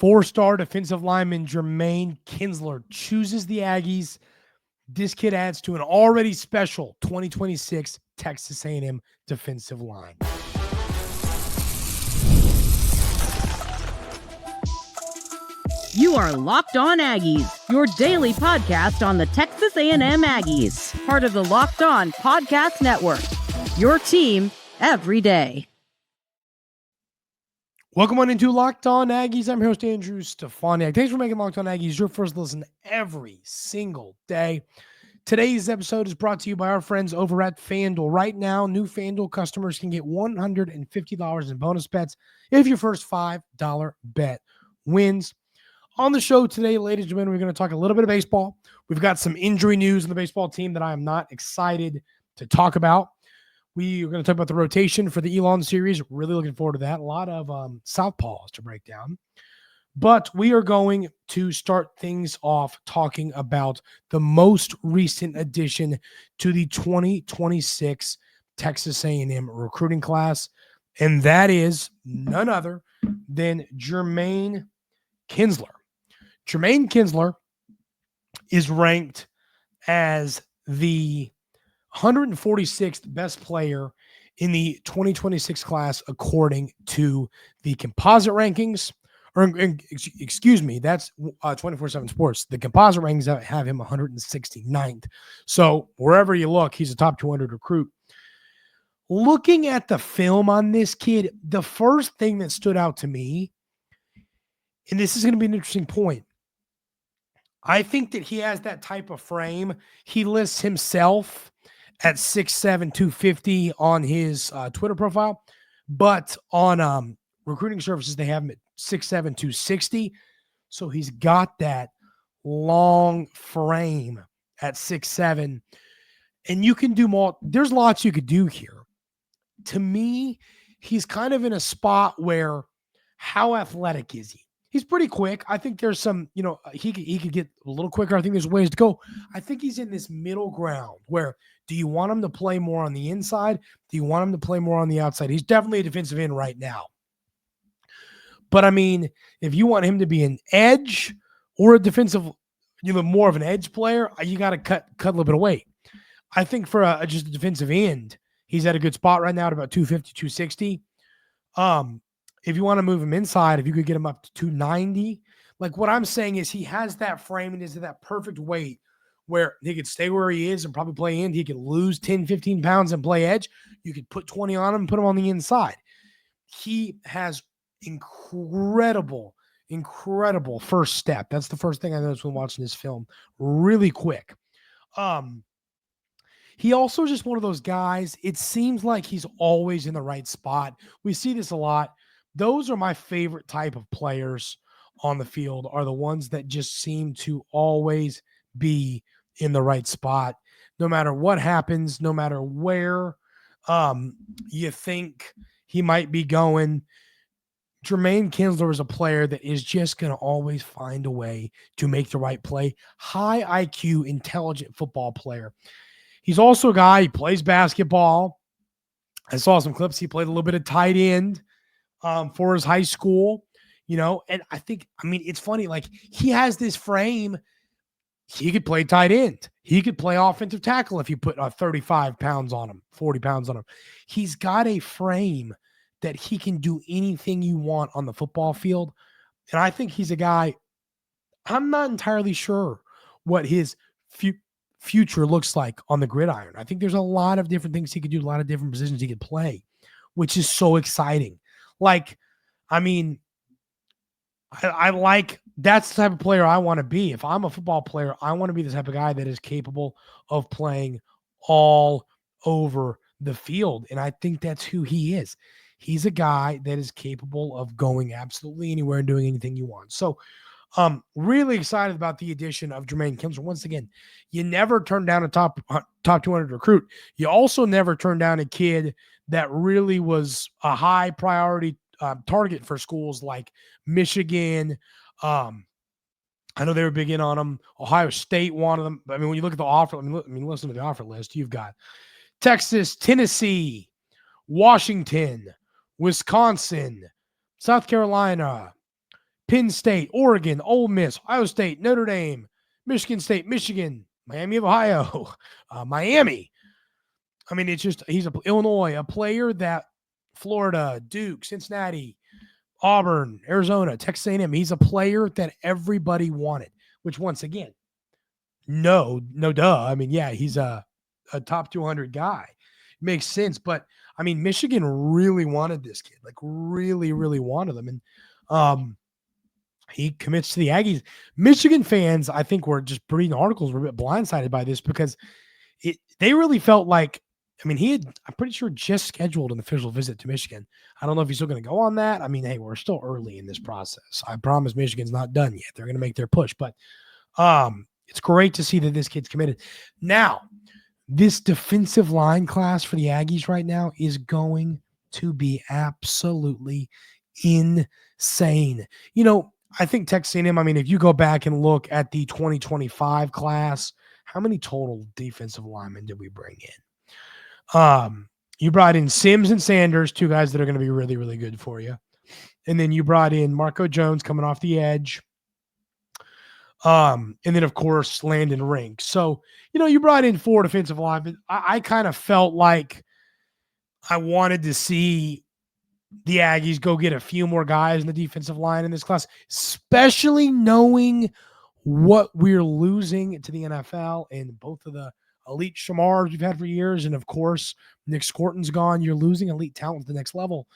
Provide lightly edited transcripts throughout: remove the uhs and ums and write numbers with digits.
Four-star defensive lineman Jermaine Kinsler chooses the Aggies. This kid adds to an already special 2026 Texas A&M defensive line. You are Locked On Aggies, your daily podcast on the Texas A&M Aggies, part of the Locked On Podcast Network, your team every day. Welcome on into Locked On Aggies. I'm your host, Andrew Stefaniak. Thanks for making Locked On Aggies your first listen every single day. Today's episode is brought to you by our friends over at FanDuel. Right now, new FanDuel customers can get $150 in bonus bets if your first $5 bet wins. On the show today, ladies and gentlemen, we're going to talk a little bit of baseball. We've got some injury news in the baseball team that I am not excited to talk about. We are going to talk about the rotation for the Elon series. Really looking forward to that. A lot of southpaws to break down. But we are going to start things off talking about the most recent addition to the 2026 Texas A&M recruiting class, and that is none other than Jermaine Kinsler. Jermaine Kinsler is ranked as the 146th best player in the 2026 class according to the composite rankings. Or excuse me, that's 24/7 Sports. The composite rankings have him 169th. So wherever you look, he's a top 200 recruit. Looking at the film on this kid, the first thing that stood out to me, and this is going to be an interesting point, I think that he has that type of frame. He lists himself at 6'7", 250 on his Twitter profile, but on recruiting services, they have him at 6'7", 260. So he's got that long frame at 6'7", and you can do more. There's lots you could do here. To me, he's kind of in a spot where how athletic is he? He's pretty quick. I think there's some, he could get a little quicker. I think there's ways to go. I think he's in this middle ground where do you want him to play more on the inside? Do you want him to play more on the outside? He's definitely a defensive end right now. But I mean, if you want him to be an edge or a defensive, more of an edge player, you got to cut a little bit of weight. I think for just a defensive end, he's at a good spot right now at about 250, 260. If you want to move him inside, if you could get him up to 290, like what I'm saying is he has that frame and is at that perfect weight where he could stay where he is and probably play end. He could lose 10, 15 pounds and play edge. You could put 20 on him and put him on the inside. He has incredible first step. That's the first thing I noticed when watching this film. Really quick. He also just one of those guys, it seems like he's always in the right spot. We see this a lot. Those are my favorite type of players on the field, are the ones that just seem to always be in the right spot. No matter what happens, no matter where you think he might be going, Jermaine Kinsler is a player that is just going to always find a way to make the right play. High IQ, intelligent football player. He's also a guy, he plays basketball. I saw some clips. He played a little bit of tight end for his high school, and it's funny. Like he has this frame. He could play tight end. He could play offensive tackle if you put 35 pounds on him, 40 pounds on him. He's got a frame that he can do anything you want on the football field. And I think he's a guy, I'm not entirely sure what his future looks like on the gridiron. I think there's a lot of different things he could do, a lot of different positions he could play, which is so exciting. I like, that's the type of player I want to be. If I'm a football player, I want to be the type of guy that is capable of playing all over the field. And I think that's who he is. He's a guy that is capable of going absolutely anywhere and doing anything you want. So really excited about the addition of Jermaine Kinsler. Once again, you never turn down a top 200 recruit. You also never turn down a kid that really was a high priority target for schools like Michigan. I know they were big in on him. Ohio State wanted them. I mean, when you look at the offer, listen to the offer list. You've got Texas, Tennessee, Washington, Wisconsin, South Carolina, Penn State, Oregon, Ole Miss, Ohio State, Notre Dame, Michigan State, Michigan, Miami of Ohio, Miami. I mean, it's just, he's Illinois, a player that Florida, Duke, Cincinnati, Auburn, Arizona, Texas A&M. He's a player that everybody wanted, which once again, no duh. I mean, yeah, he's a top 200 guy. Makes sense. But I mean, Michigan really wanted this kid, like really, really wanted him. And he commits to the Aggies. Michigan fans, I think, were just reading articles, were a bit blindsided by this because they really felt like, I mean, I'm pretty sure, just scheduled an official visit to Michigan. I don't know if he's still going to go on that. I mean, hey, we're still early in this process. I promise Michigan's not done yet. They're going to make their push. But it's great to see that this kid's committed. Now, this defensive line class for the Aggies right now is going to be absolutely insane. You know, I think Texas A&M, I mean, if you go back and look at the 2025 class, how many total defensive linemen did we bring in? You brought in Sims and Sanders, two guys that are going to be really, really good for you. And then you brought in Marco Jones coming off the edge. And then, of course, Landon Rink. So, you know, you brought in 4 defensive linemen. I kind of felt like I wanted to see the Aggies go get a few more guys in the defensive line in this class, especially knowing what we're losing to the NFL and both of the elite Shamars we've had for years. And of course, Nick Scorton's gone. You're losing elite talent to the next level.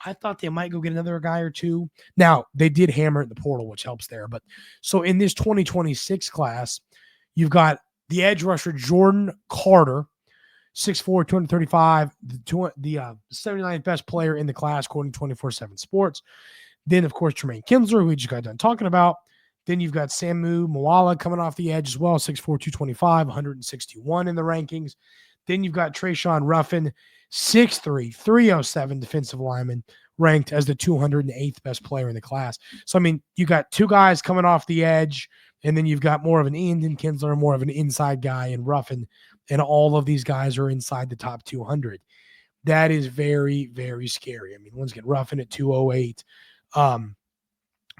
I thought they might go get another guy or two. Now, they did hammer at the portal, which helps there. But so in this 2026 class, you've got the edge rusher Jordan Carter, 6'4", 235, the 79th best player in the class, according to 24/7 Sports. Then, of course, Jermaine Kinsler, who we just got done talking about. Then you've got Samu Moala coming off the edge as well, 6'4", 225, 161 in the rankings. Then you've got Trayshawn Ruffin, 6'3", 307 defensive lineman, ranked as the 208th best player in the class. So, I mean, you got 2 guys coming off the edge, and then you've got more of an end in Kinsler, more of an inside guy in Ruffin, and all of these guys are inside the top 200. That is very, very scary. I mean, once again, Ruffin at 208,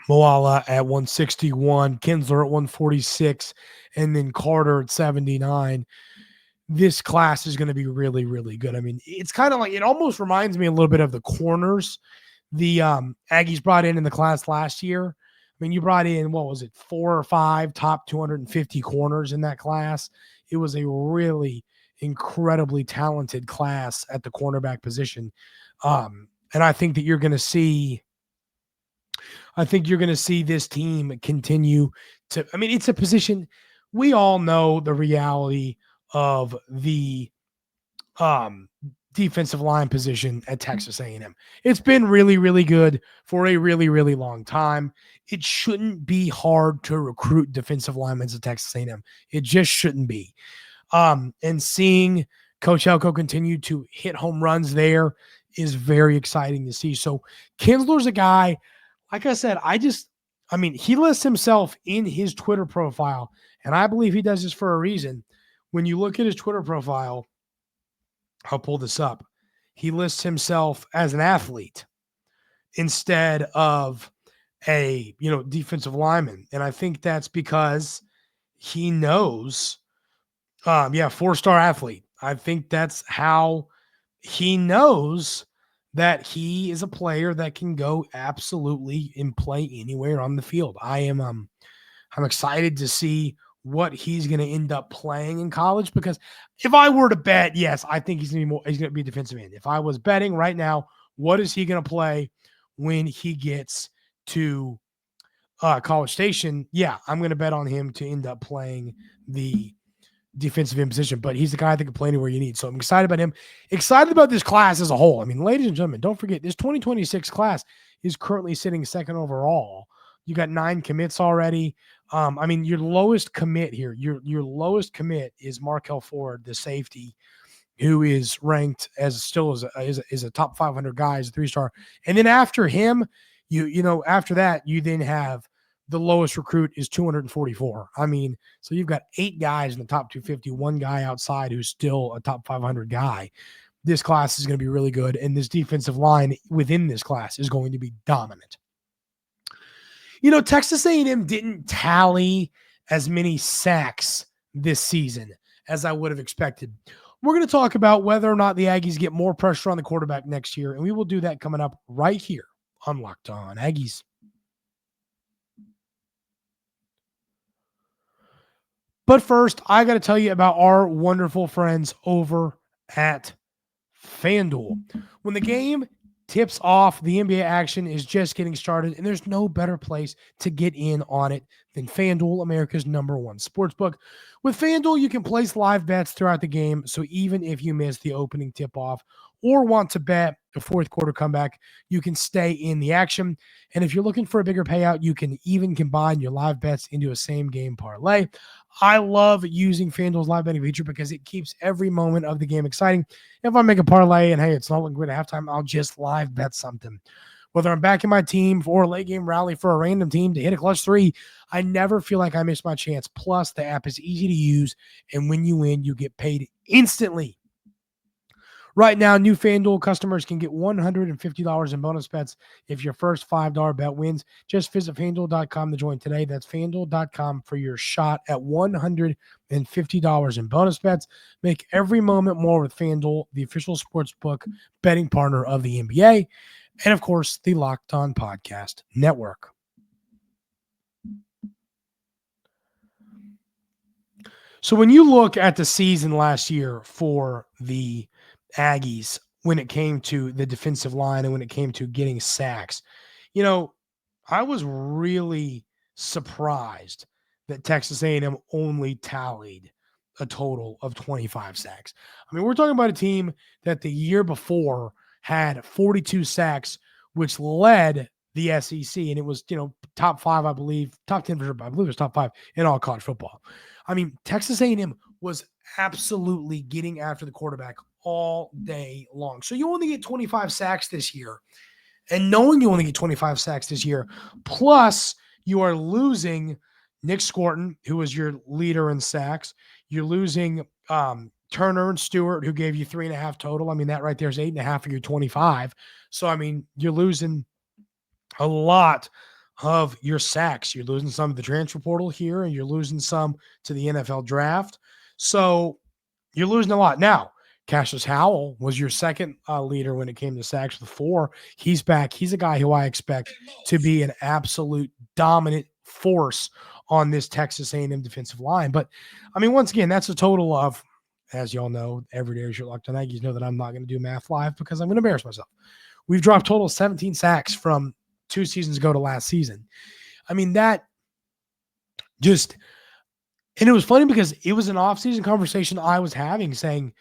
Moala at 161, Kinsler at 146, and then Carter at 79. This class is going to be really, really good. I mean, it's kind of like, it almost reminds me a little bit of the corners the Aggies brought in the class last year. I mean, you brought in, 4 or 5 top 250 corners in that class. It was a really incredibly talented class at the cornerback position. And I think that you're going to see this team continue to, I mean, it's a position, we all know the reality of the defensive line position at Texas A&M. It's been really, really good for a really, really long time. It shouldn't be hard to recruit defensive linemen at Texas A&M. It just shouldn't be. And seeing Coach Elko continue to hit home runs there is very exciting to see. So Kinsler's a guy, like I said, he lists himself in his Twitter profile, and I believe he does this for a reason. When you look at his Twitter profile, I'll pull this up. He lists himself as an athlete instead of a, defensive lineman. And I think that's because he knows, 4-star athlete. I think that's how he knows that he is a player that can go absolutely and play anywhere on the field. I'm excited to see what he's going to end up playing in college, because if I were to bet, yes, I think he's going to be a defensive end. If I was betting right now, what is he going to play when he gets to College Station? Yeah, I'm going to bet on him to end up playing the defensive end position, but he's the guy that can play anywhere you need. So I'm excited about him. Excited about this class as a whole. I mean, ladies and gentlemen, don't forget this 2026 class is currently sitting second overall. You got 9 commits already. Your lowest commit here, your lowest commit is Markel Ford, the safety, who is ranked as a top 500 guy, as a 3-star. And then after him, after that, you then have the lowest recruit is 244. I mean, so you've got 8 guys in the top 250, 1 guy outside who's still a top 500 guy. This class is going to be really good, and this defensive line within this class is going to be dominant. Texas A&M didn't tally as many sacks this season as I would have expected. We're going to talk about whether or not the Aggies get more pressure on the quarterback next year, and we will do that coming up right here on Locked On Aggies. But first, I got to tell you about our wonderful friends over at FanDuel. When the game tips off, the NBA action is just getting started, and there's no better place to get in on it than FanDuel, America's #1 sportsbook. With FanDuel, you can place live bets throughout the game, so even if you miss the opening tip-off or want to bet a fourth quarter comeback, you can stay in the action. And if you're looking for a bigger payout, you can even combine your live bets into a same-game parlay. I love using FanDuel's live betting feature because it keeps every moment of the game exciting. If I make a parlay and, hey, it's not looking good at halftime, I'll just live bet something. Whether I'm backing my team for a late game rally for a random team to hit a clutch 3, I never feel like I missed my chance. Plus, the app is easy to use, and when you win, you get paid instantly. Right now, new FanDuel customers can get $150 in bonus bets if your first $5 bet wins. Just visit FanDuel.com to join today. That's FanDuel.com for your shot at $150 in bonus bets. Make every moment more with FanDuel, the official sportsbook betting partner of the NBA, and, of course, the Locked On Podcast Network. So when you look at the season last year for the Aggies, when it came to the defensive line and when it came to getting sacks, I was really surprised that Texas A&M only tallied a total of 25 sacks. I mean, we're talking about a team that the year before had 42 sacks, which led the SEC, and it was, top 5, I believe, top 10 for sure, but I believe it was top 5 in all college football. I mean, Texas A&M was absolutely getting after the quarterback all day long. So you only get 25 sacks this year. And knowing you only get 25 sacks this year, plus you are losing Nick Scorton, who was your leader in sacks. You're losing Turner and Stewart, who gave you 3.5 total. I mean, that right there is 8.5 of your 25. So, I mean, you're losing a lot of your sacks. You're losing some to the transfer portal here, and you're losing some to the NFL draft. So you're losing a lot. Now, Cassius Howell was your second leader when it came to sacks with 4. He's back. He's a guy who I expect to be an absolute dominant force on this Texas A&M defensive line. But, I mean, once again, that's a total of, as y'all know, every day as you're Locked On Aggies know that I'm not going to do math live because I'm going to embarrass myself. We've dropped total 17 sacks from 2 seasons ago to last season. I mean, that just – and it was funny because it was an off-season conversation I was having saying,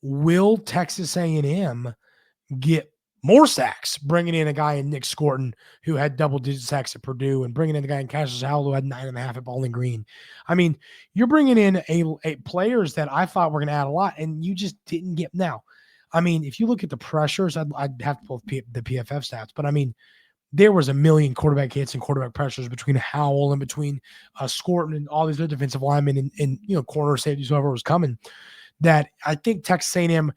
will Texas A&M get more sacks, bringing in a guy in Nick Scorton who had double-digit sacks at Purdue and bringing in a guy in Cassius Howell who had 9.5 at Bowling Green. I mean, you're bringing in a players that I thought were going to add a lot, and you just didn't get now. I mean, if you look at the pressures, I'd have to pull the PFF stats, but I mean, there was a million quarterback hits and quarterback pressures between Howell and between Scorton and all these other defensive linemen and corner safeties, whoever was coming, that I think Texas A&M,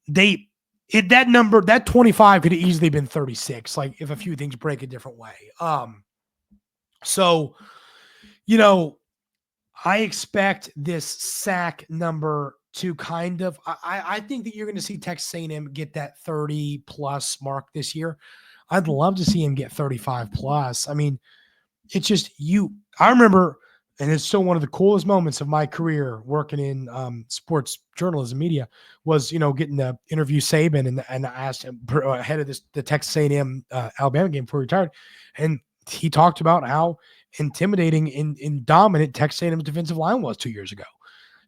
that number, that 25 could have easily been 36, like if a few things break a different way. So, I expect this sack number to kind of, I think that you're going to see Texas A&M get that 30 plus mark this year. I'd love to see him get 35 plus. I mean, it's just I remember, and it's still one of the coolest moments of my career working in sports journalism media was, getting to interview Saban and I asked him ahead of the Texas A&M Alabama game before he retired. And he talked about how intimidating and dominant Texas A&M's defensive line was 2 years ago.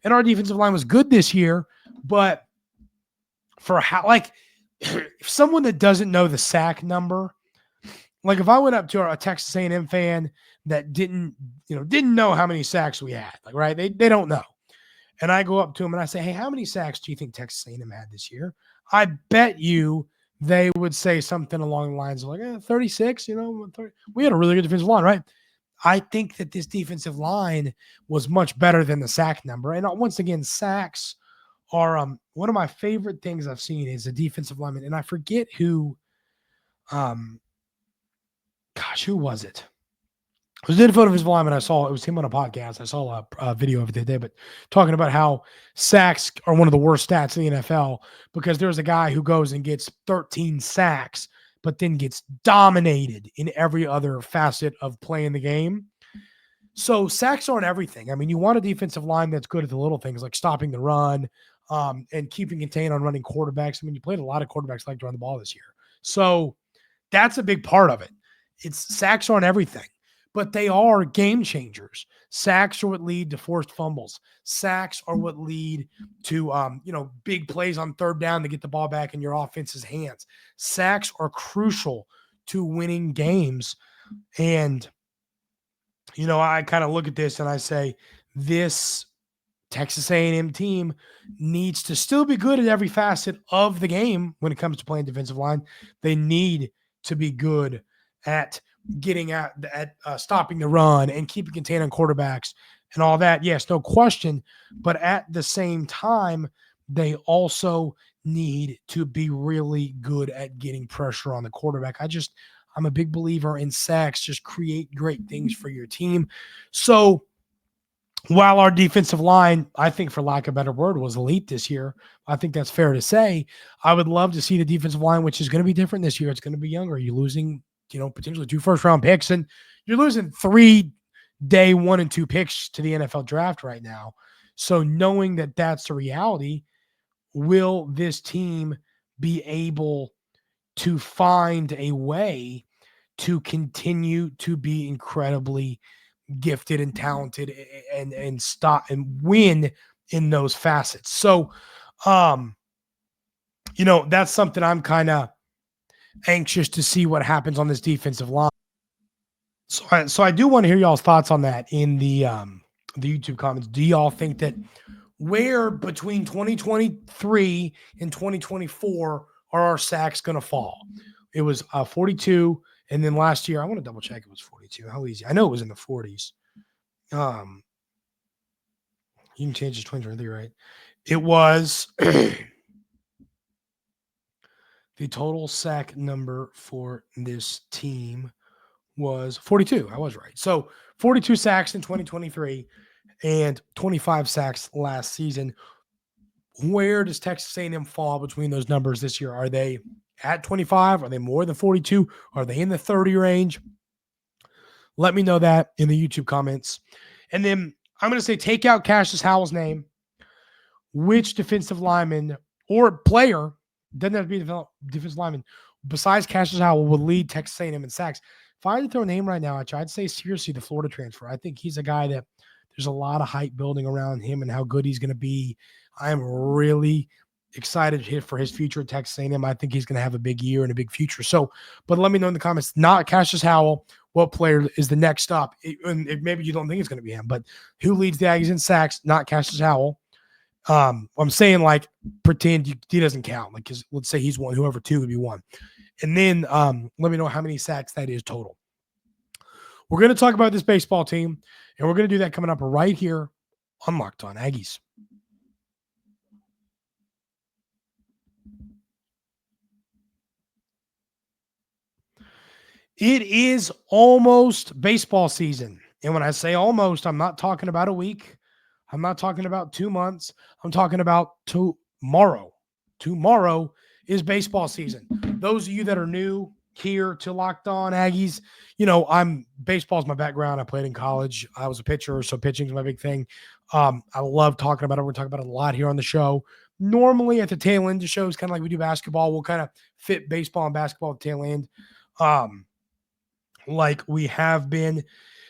And our defensive line was good this year, but for if someone that doesn't know the sack number, like if I went up to a Texas A&M fan that didn't know how many sacks we had, like, right, they don't know. And I go up to them and I say, hey, how many sacks do you think Texas A&M had this year? I bet you they would say something along the lines of like 36, 30. We had a really good defensive line, right? I think that this defensive line was much better than the sack number. And once again, sacks are one of my favorite things I've seen is a defensive lineman. And I forget who, who was it? It was the defensive lineman I saw. It was him on a podcast. I saw a video of it today, but talking about how sacks are one of the worst stats in the NFL because there's a guy who goes and gets 13 sacks, but then gets dominated in every other facet of playing the game. So sacks aren't everything. I mean, you want a defensive line that's good at the little things like stopping the run and keeping contained on running quarterbacks. I mean, you played a lot of quarterbacks like to run the ball this year. So that's a big part of it. Sacks aren't everything, but they are game changers. Sacks are what lead to forced fumbles. Sacks are what lead to, big plays on third down to get the ball back in your offense's hands. Sacks are crucial to winning games. And, I kind of look at this and I say, this Texas A&M team needs to still be good at every facet of the game when it comes to playing defensive line. They need to be good at getting at stopping the run and keeping contained on quarterbacks and all that. Yes, no question. But at the same time, they also need to be really good at getting pressure on the quarterback. I'm a big believer in sacks. Just create great things for your team. So while our defensive line, I think for lack of a better word, was elite this year, I think that's fair to say. I would love to see the defensive line, which is going to be different this year. It's going to be younger. You're losing, potentially 2 first-round picks, and you're losing 3 day 1 and 2 picks to the NFL draft right now. So knowing that that's the reality, will this team be able to find a way to continue to be incredibly gifted and talented and stop and win in those facets? So, that's something I'm kind of anxious to see what happens on this defensive line. So I do want to hear y'all's thoughts on that in the YouTube comments. Do y'all think that where between 2023 and 2024 are our sacks going to fall? It was 42. And then last year, I want to double check it was 42. How easy? I know it was in the 40s. You can change it to 2023, right? It was the total sack number for this team was 42. I was right. So 42 sacks in 2023 and 25 sacks last season. Where does Texas A&M fall between those numbers this year? Are they at 25? Are they more than 42? Are they in the 30 range? Let me know that in the YouTube comments. And then I'm going to say take out Cassius Howell's name. Which defensive lineman or player, doesn't have to be a defensive lineman, besides Cassius Howell will lead Texas A&M in sacks? If I had to throw a name right now, I'd say seriously the Florida transfer. I think he's a guy that there's a lot of hype building around him and how good he's going to be. I am really excited for his future at Texas A&M. I think he's going to have a big year and a big future. So, but let me know in the comments, not Cassius Howell, what player is the next up? Maybe you don't think it's going to be him, but who leads the Aggies in sacks? Not Cassius Howell. I'm saying pretend he doesn't count. Let's say he's one, whoever 2 would be 1. And then let me know how many sacks that is total. We're going to talk about this baseball team, and we're going to do that coming up right here on Locked On Aggies. It is almost baseball season. And when I say almost, I'm not talking about a week. I'm not talking about 2 months. I'm talking about tomorrow. Tomorrow is baseball season. Those of you that are new here to Locked On Aggies, baseball's my background. I played in college. I was a pitcher, so pitching's my big thing. I love talking about it. We're talking about it a lot here on the show. Normally at the tail end of shows, kind of like we do basketball, we'll kind of fit baseball and basketball at the tail end. Like we have been.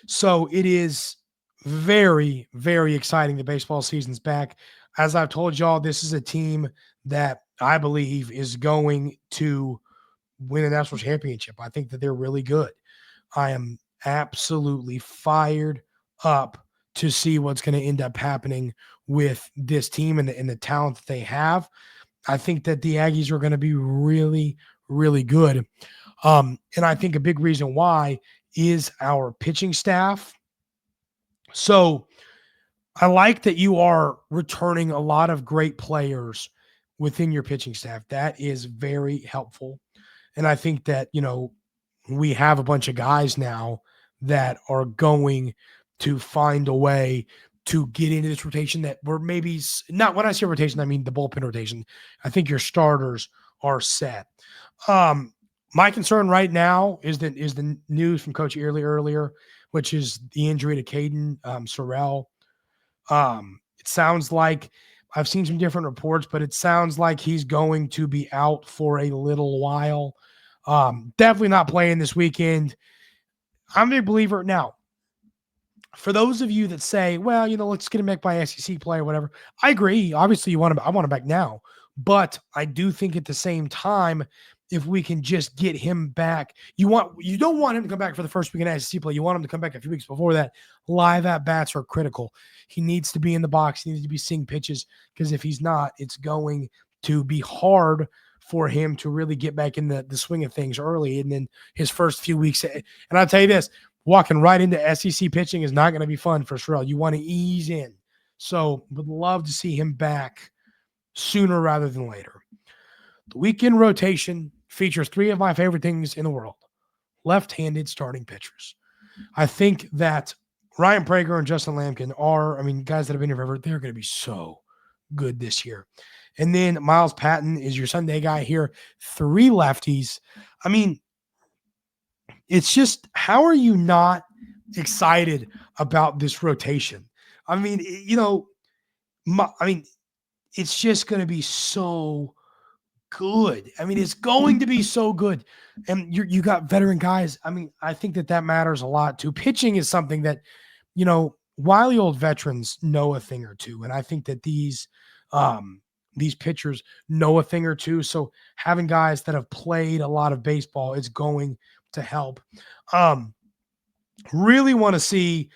So it is very, very exciting. The baseball season's back. As I've told y'all, this is a team that I believe is going to win a national championship. I think that they're really good. I am absolutely fired up to see what's going to end up happening with this team and the talent that they have. I think that the Aggies are going to be really, really good. And I think a big reason why is our pitching staff. So I like that you are returning a lot of great players within your pitching staff. That is very helpful. And I think that, we have a bunch of guys now that are going to find a way to get into this rotation that we're maybe not. When I say rotation, I mean the bullpen rotation. I think your starters are set. My concern right now is the news from Coach Early earlier, which is the injury to Caden Sorrell. It sounds like I've seen some different reports, but it sounds like he's going to be out for a little while. Definitely not playing this weekend. I'm a believer now. For those of you that say, well, let's get him back by SEC play or whatever, I agree. Obviously, I want him back now. But I do think at the same time, if we can just get him back, you don't want him to come back for the first week in SEC play. You want him to come back a few weeks before that. Live at-bats are critical. He needs to be in the box. He needs to be seeing pitches, because if he's not, it's going to be hard for him to really get back in the swing of things early. And then his first few weeks, and I'll tell you this, walking right into SEC pitching is not going to be fun for Sorrell. You want to ease in. So would love to see him back sooner rather than later. The weekend rotation features three of my favorite things in the world: left-handed starting pitchers. I think that Ryan Prager and Justin Lampkin are, guys that have been here forever. They're going to be so good this year. And then Miles Patton is your Sunday guy here. Three lefties. It's just, how are you not excited about this rotation? It's just going to be so good. It's going to be so good. And you got veteran guys. I think that matters a lot too. Pitching is something that, wily old veterans know a thing or two. And I think that these pitchers know a thing or two. So having guys that have played a lot of baseball is going to help. Really want to see,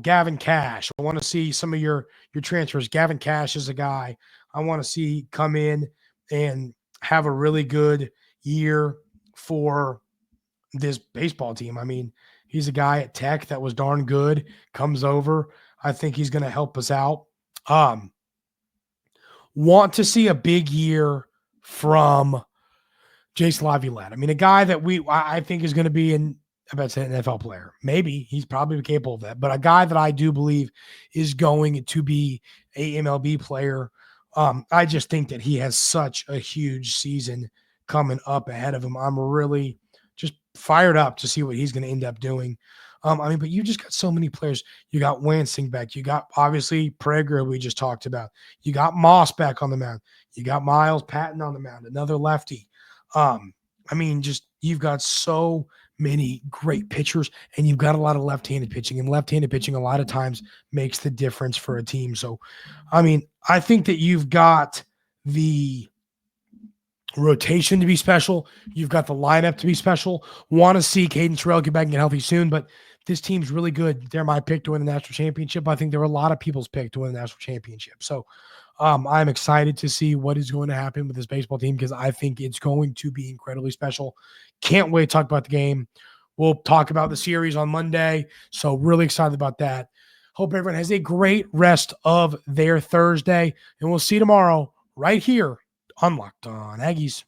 Gavin Cash. I want to see some of your transfers. Gavin Cash is a guy I want to see come in and have a really good year for this baseball team. He's a guy at Tech that was darn good, comes over. I think he's going to help us out. Want to see a big year from Jace Laviolette. A guy that I think is going to be an NFL player. Maybe he's probably capable of that, but a guy that I do believe is going to be a MLB player. I just think that he has such a huge season coming up ahead of him. I'm really just fired up to see what he's going to end up doing. But you just got so many players. You got Wansing back. You got, obviously, Prager, we just talked about. You got Moss back on the mound. You got Miles Patton on the mound, another lefty. You've got so many great pitchers, and you've got a lot of left-handed pitching, and left-handed pitching a lot of times makes the difference for a team. So, I think that you've got the rotation to be special. You've got the lineup to be special. Want to see Caden Sorrell get back and get healthy soon, but this team's really good. They're my pick to win the national championship. I think there were a lot of people's pick to win the national championship. So I'm excited to see what is going to happen with this baseball team, because I think it's going to be incredibly special. Can't wait to talk about the game. We'll talk about the series on Monday. So really excited about that. Hope everyone has a great rest of their Thursday, and we'll see you tomorrow right here on Locked On Aggies.